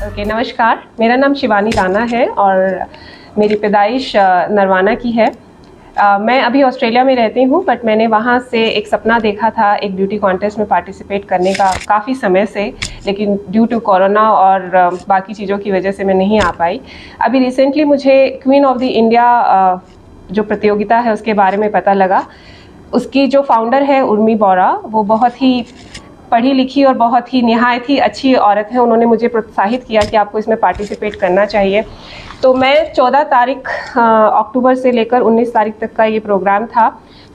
Okay, नमस्कार। मेरा नाम शिवानी राणा है और मेरी पैदाइश नरवाना की है। मैं अभी ऑस्ट्रेलिया में रहती हूँ, बट मैंने वहाँ से एक सपना देखा था एक ब्यूटी कॉन्टेस्ट में पार्टिसिपेट करने का काफ़ी समय से, लेकिन ड्यू टू कोरोना और बाकी चीज़ों की वजह से मैं नहीं आ पाई। अभी रिसेंटली मुझे क्वीन ऑफ द इंडिया जो प्रतियोगिता है उसके बारे में पता लगा। उसकी जो फाउंडर है उर्मी बोरा, वो बहुत ही पढ़ी लिखी और बहुत ही निहायत ही अच्छी औरत है। उन्होंने मुझे प्रोत्साहित किया कि आपको इसमें पार्टिसिपेट करना चाहिए। तो मैं 14 तारीख अक्टूबर से लेकर 19 तारीख तक का ये प्रोग्राम था।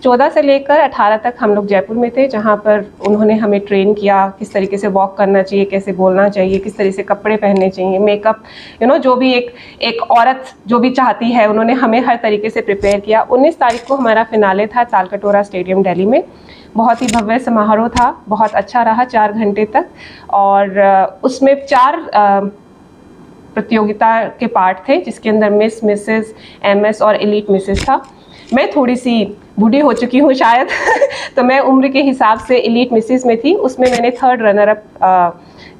14 से लेकर 18 तक हम लोग जयपुर में थे, जहाँ पर उन्होंने हमें ट्रेन किया किस तरीके से वॉक करना चाहिए, कैसे बोलना चाहिए, किस तरह से कपड़े पहनने चाहिए, मेकअप, जो भी एक औरत जो भी चाहती है, उन्होंने हमें हर तरीके से प्रिपेयर किया। 19 तारीख को हमारा फिनाले था तालकटोरा स्टेडियम दिल्ली में। बहुत ही भव्य समारोह था, बहुत अच्छा रहा 4 घंटे तक। और उसमें 4 प्रतियोगिता के पार्ट थे, जिसके अंदर मिस, मिसेस, एमएस और एलीट मिसेस था। मैं थोड़ी सी बूढ़ी हो चुकी हूँ शायद तो मैं उम्र के हिसाब से एलीट मिसेस में थी। उसमें मैंने 3rd रनर अप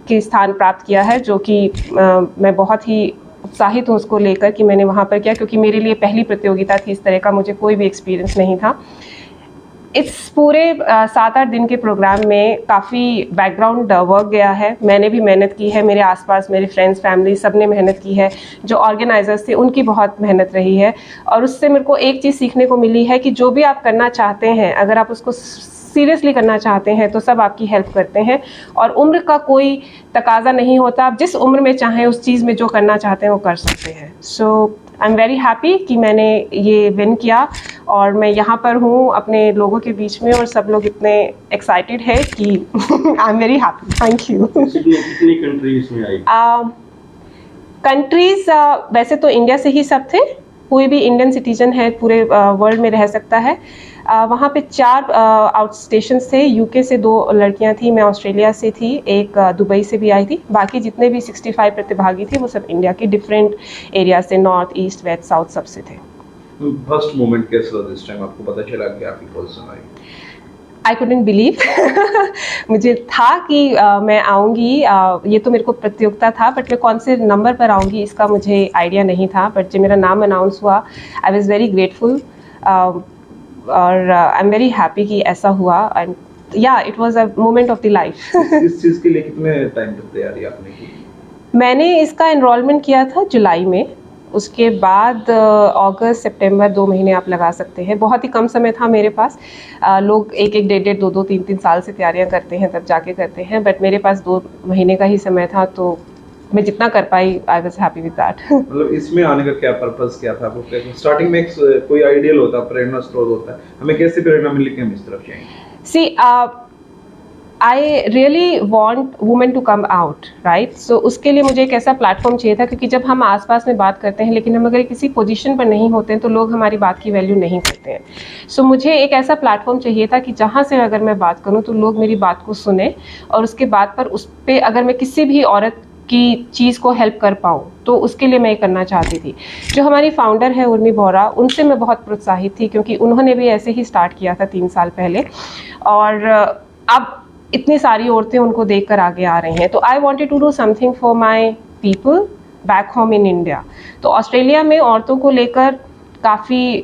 के स्थान प्राप्त किया है, जो कि मैं बहुत ही उत्साहित हूँ उसको लेकर कि मैंने वहाँ पर किया, क्योंकि मेरे लिए पहली प्रतियोगिता थी। इस तरह का मुझे कोई भी एक्सपीरियंस नहीं था। इस पूरे 7-8 दिन के प्रोग्राम में काफ़ी बैकग्राउंड वर्क गया है। मैंने भी मेहनत की है, मेरे आसपास मेरे फ्रेंड्स, फैमिली, सब ने मेहनत की है। जो ऑर्गेनाइजर्स थे उनकी बहुत मेहनत रही है। और उससे मेरे को एक चीज़ सीखने को मिली है कि जो भी आप करना चाहते हैं, अगर आप उसको सीरियसली करना चाहते हैं तो सब आपकी हेल्प करते हैं। और उम्र का कोई तकाजा नहीं होता, आप जिस उम्र में चाहें उस चीज़ में जो करना चाहते हैं वो कर सकते हैं। सो आई एम वेरी हैप्पी कि मैंने ये विन किया और मैं यहाँ पर हूँ अपने लोगों के बीच में, और सब लोग इतने एक्साइटेड है कि I am very happy. Thank you. कितनी कंट्रीज में आई? कंट्रीज वैसे तो इंडिया से ही सब थे। कोई भी इंडियन सिटीजन है पूरे वर्ल्ड में रह सकता है। वहाँ पे 4 आउट स्टेशंस थे। यूके से 2 लड़कियाँ थी, मैं ऑस्ट्रेलिया से थी, एक दुबई से भी आई थी। बाकी जितने भी 65 प्रतिभागी थे वो सब इंडिया के डिफरेंट एरिया से, नॉर्थ, ईस्ट, वेस्ट, साउथ सबसे थे। फर्स्ट मोमेंट कैसा था जिस टाइम आपको पता चला कि आपकी position I? I couldn't believe मुझे था कि मैं आऊँगी। ये तो मेरे को प्रतियोगिता था, बट मैं कौन से नंबर पर आऊँगी इसका मुझे आइडिया नहीं था। बट जब मेरा नाम अनाउंस हुआ, आई वॉज वेरी ग्रेटफुल और आई एम वेरी हैप्पी कि ऐसा हुआ। एंड या it was a moment of the life. इस चीज़ के लिए कितने टाइम तक तैयारी आपने की? मैंने इसका एनरोलमेंट किया था जुलाई में। उसके बाद अगस्त, सितंबर 2 महीने आप लगा सकते हैं। बहुत ही कम समय था मेरे पास। लोग 1-1, 1.5, 2-2, 3-3 साल से तैयारियां करते हैं, तब जाके करते हैं। बट मेरे पास 2 महीने का ही समय था, तो मैं जितना कर पाई I was happy with that. मतलब इसमें आने का क्या पर्पस क्या था आपको? स्टार्टिंग में कोई आइडियल होता है, प्रेरणा स्रोत होता है, हमें कैसे प्रेरणा मिली कि हम इस तरफ जाएंगे? See I really want women to come out, right? So उसके लिए मुझे एक ऐसा प्लेटफॉर्म चाहिए था, क्योंकि जब हम आसपास में बात करते हैं लेकिन हम अगर किसी पोजीशन पर नहीं होते हैं तो लोग हमारी बात की वैल्यू नहीं करते हैं। सो मुझे एक ऐसा प्लेटफॉर्म चाहिए था कि जहाँ से अगर मैं बात करूँ तो लोग मेरी बात को सुने, और उसके बाद पर उस पर अगर मैं किसी भी औरत की चीज़ को हेल्प कर पाऊँ तो उसके लिए मैं ये करना चाहती थी। जो हमारी फाउंडर है उर्मी बोरा, उनसे मैं बहुत प्रोत्साहित थी, क्योंकि उन्होंने भी ऐसे ही स्टार्ट किया था 3 साल पहले, और अब इतनी सारी औरतें उनको देखकर आगे आ रही हैं। तो I wanted to do something for my people back home in India. तो ऑस्ट्रेलिया में औरतों को लेकर काफ़ी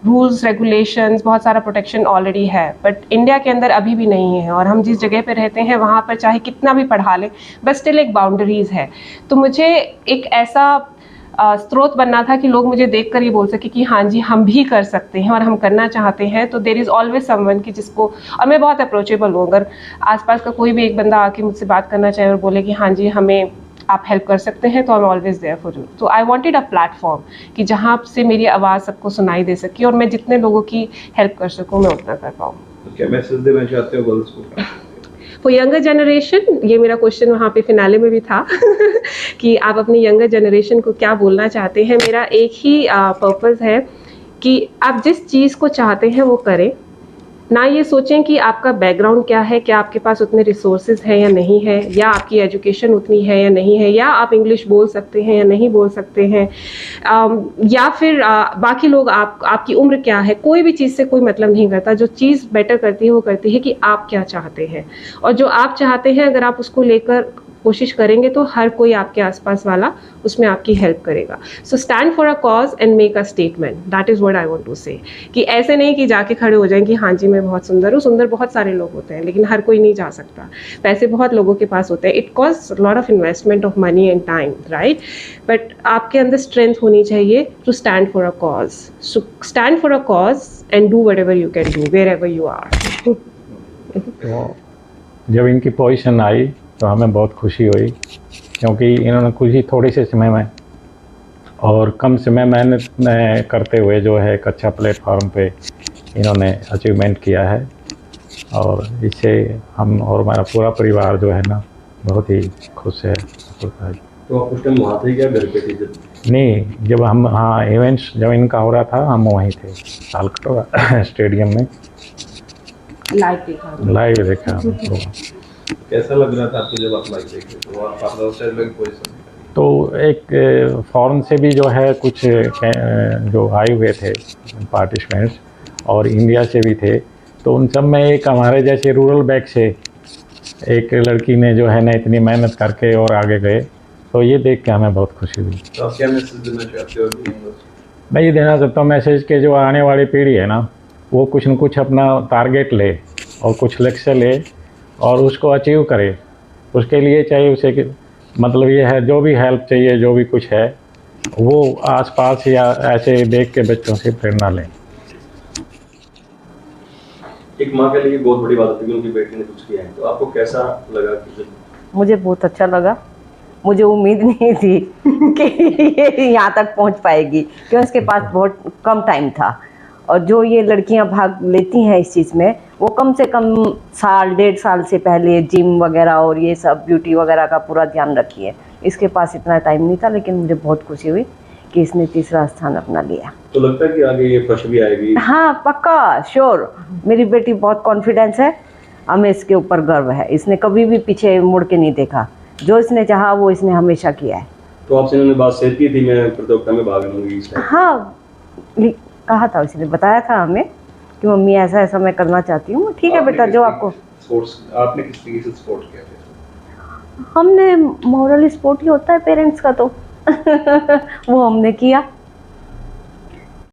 रूल्स, रेगुलेशंस, बहुत सारा प्रोटेक्शन ऑलरेडी है, बट इंडिया के अंदर अभी भी नहीं है। और हम जिस जगह पे रहते हैं वहाँ पर चाहे कितना भी पढ़ा लें, बस स्टिल एक बाउंड्रीज है। तो मुझे एक ऐसा स्रोत बनना था कि लोग मुझे देखकर ये बोल सके कि हाँ जी, हम भी कर सकते हैं और हम करना चाहते हैं। तो देयर इज़ ऑलवेज समवन कि जिसको, और मैं बहुत अप्रोचेबल हूँ, अगर आसपास का कोई भी एक बंदा आके मुझसे बात करना चाहे और बोले कि हाँ जी हमें आप हेल्प कर सकते हैं, तो I am always there for you. तो आई वांटेड अ प्लेटफॉर्म कि जहाँ से मेरी आवाज़ सबको सुनाई दे सके और मैं जितने लोगों की हेल्प कर सकूँ मैं उतना कर पाऊँ। तो क्या मैसेज देना चाहते हो गर्ल्स को? फॉर यंगर जनरेशन, ये मेरा क्वेश्चन वहाँ पे फिनाले में भी था कि आप अपनी यंगर जनरेशन को क्या बोलना चाहते हैं। मेरा एक ही पर्पस है कि आप जिस चीज़ को चाहते हैं वो करें, ना ये सोचें कि आपका बैकग्राउंड क्या है, क्या आपके पास उतने रिसोर्सेज हैं या नहीं है, या आपकी एजुकेशन उतनी है या नहीं है, या आप इंग्लिश बोल सकते हैं या नहीं बोल सकते हैं, या फिर बाकी लोग आपकी उम्र क्या है। कोई भी चीज़ से कोई मतलब नहीं करता। जो चीज़ बेटर करती है वो करती है कि आप क्या चाहते हैं, और जो आप चाहते हैं अगर आप उसको लेकर कोशिश करेंगे तो हर कोई आपके आसपास वाला उसमें आपकी हेल्प करेगा. So stand for a cause and make a statement. That is what I want to say. कि ऐसे नहीं कि जाके खड़े हो जाएं कि हाँ जी मैं बहुत सुंदर हूँ. सुंदर बहुत सारे लोग होते हैं लेकिन हर कोई नहीं जा सकता. पैसे बहुत लोगों के पास होते हैं. It cost lot of investment of money and time, right? But आपके अंदर स्ट्रेंथ होनी चाहिए to stand for a cause. So stand for a cause and do whatever you can do wherever you are. तो जब इनकी position आई तो हमें बहुत खुशी हुई, क्योंकि इन्होंने कुछ ही थोड़े से समय में और कम समय मेहनत करते हुए जो है एक अच्छा प्लेटफॉर्म पे इन्होंने अचीवमेंट किया है. और इससे हम और हमारा पूरा परिवार जो है ना बहुत ही खुश है. तो आप उस टाइम वहाँ थे क्या, घर पे थे जब? नहीं, जब हम हाँ इवेंट्स जब इनका हो रहा था हम वहीं थे तालकटोरा स्टेडियम में लाइव देखा हम लोग. कैसा लग रहा था आपको जब आप लाइव देख रहे थे? तो आप आउटसाइड की पोजीशन में तो एक फॉरेन से भी जो है कुछ जो आए हुए थे पार्टिसिपेंट्स और इंडिया से भी थे. तो उन सब में एक हमारे जैसे रूरल बैक से एक लड़की ने जो है ना इतनी मेहनत करके और आगे गए. तो ये देख के हमें बहुत खुशी हुई. तो आप क्या मैसेज देना चाहते हो? मैं ये देना चाहता हूँ मैसेज के जो आने वाली पीढ़ी है ना वो कुछ न कुछ अपना टारगेट ले और कुछ लक्ष्य ले और उसको अचीव करे. उसके लिए चाहिए उसे कि मतलब ये है जो भी हेल्प चाहिए जो भी कुछ है वो आसपास या ऐसे देख के बच्चों से प्रेरणा लें. एक माँ के लिए बहुत बड़ी बात होती है कि उनकी बेटी ने कुछ किया है. तो आपको कैसा लगा कि मुझे बहुत अच्छा लगा. मुझे उम्मीद नहीं थी कि ये यहाँ तक पहुँच पाएगी, क्योंकि उसके पास बहुत कम टाइम था. और जो ये लड़कियाँ भाग लेती हैं इस चीज़ में वो कम से कम साल 1.5 साल से पहले जिम वगैरह और ये सब ब्यूटी वगैरह का पूरा ध्यान रखी है. इसके पास इतना टाइम नहीं था, लेकिन मुझे बहुत खुशी हुई कि इसने तीसरा स्थान अपना लिया. तो लगता है कि आगे ये फर्स्ट भी आएगी? हाँ पक्का, श्योर. मेरी बेटी बहुत कॉन्फिडेंस है. हमें इसके ऊपर गर्व है. इसने कभी भी पीछे मुड़ के नहीं देखा. जो इसने चाहा वो इसने हमेशा किया है. तो आपसे इन्होंने बात शेयर की थी मैं प्रतियोगिता में भाग लूँगी इस टाइम? हाँ कहा था, उसने बताया था हमें कि मम्मी ऐसा ऐसा मैं करना चाहती हूँ. ठीक है बेटा, जो आपको. स्पोर्ट्स आपने किस तरीके से स्पोर्ट किया था? हमने मॉरल सपोर्ट ही होता है पेरेंट्स का तो वो हमने किया.